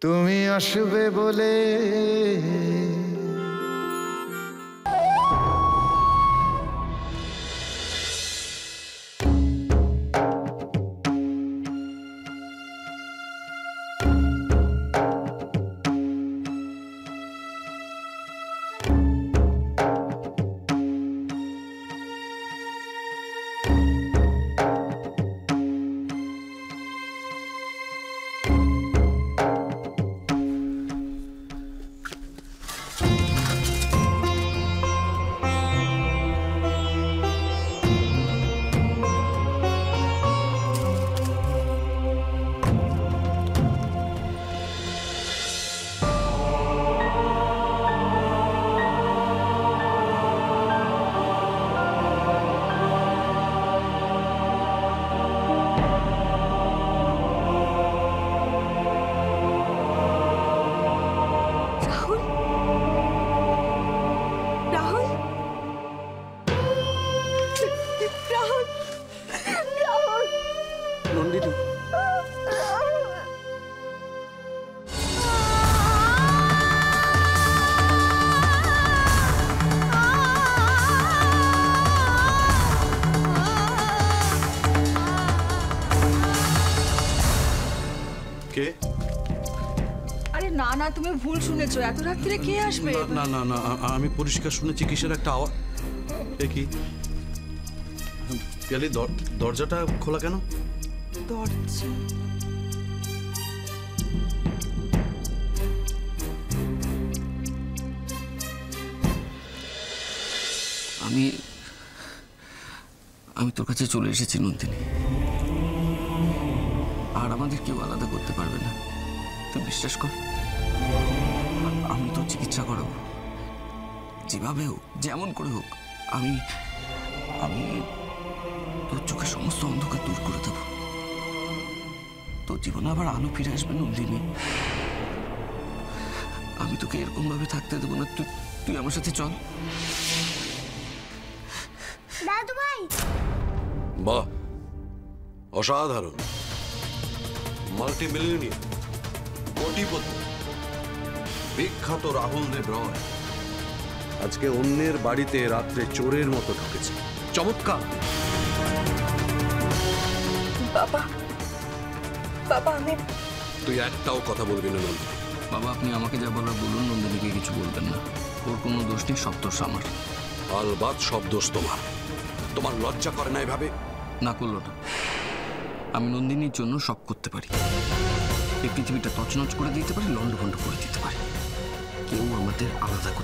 তুমি আসবে বলে কে? আরে না না, তুমি ভুল শুনেছো। এত রাত্রে কে আসবে? না না না, আমি পরিষ্কার শুনেছি কিসের একটা আওয়াজ। এ কি পিয়ালি, দরজাটা খোলা কেন? দরজা আমি তোর কাছে চলে এসেছি নন্দিনী, আর আমাদের কেউ আলাদা করতে পারবে না। তুই বিশ্বাস কর, আমি তোর চিকিৎসা করাবো, যেভাবে হোক, যেমন করে হোক। আমি তোর চোখে সমস্ত অন্ধকার দূর করে দেব। তোর জীবনে আবার আলো ফিরে আসবে নন্দিনী। আমি তোকে এরকম ভাবে থাকতে দেবো না। তুই আমার সাথে চল। দাদু ভাই, বাহ, অসাধারণ। মাল্টিমিলিয়নিয়ার, কোটিপতি, বিখ্যাত রাহুল দেব রয় আজকে অন্যের বাড়িতে রাত্রে চোরের মতো ঢুকেছে। চমৎকার। বাবা, বাবা আমি তুই একটাও কথা বলবি না নন্দিনী। বাবা, আপনি আমাকে যা বলার বলুন, নন্দিনীকে কিছু বলবেন না। ওর কোনো দোষ নেই, সব দোষ আমার। আলবাত সব দোষ তোমার। তোমার লজ্জা করে না এভাবে? না করলো না। আমি নন্দিনীর জন্য সব করতে পারি। এই পৃথিবীটা তছনছ করে দিতে পারি, লন্ডভন্ড করে দিতে পারি। কেউ আমাদের আলাদা করতে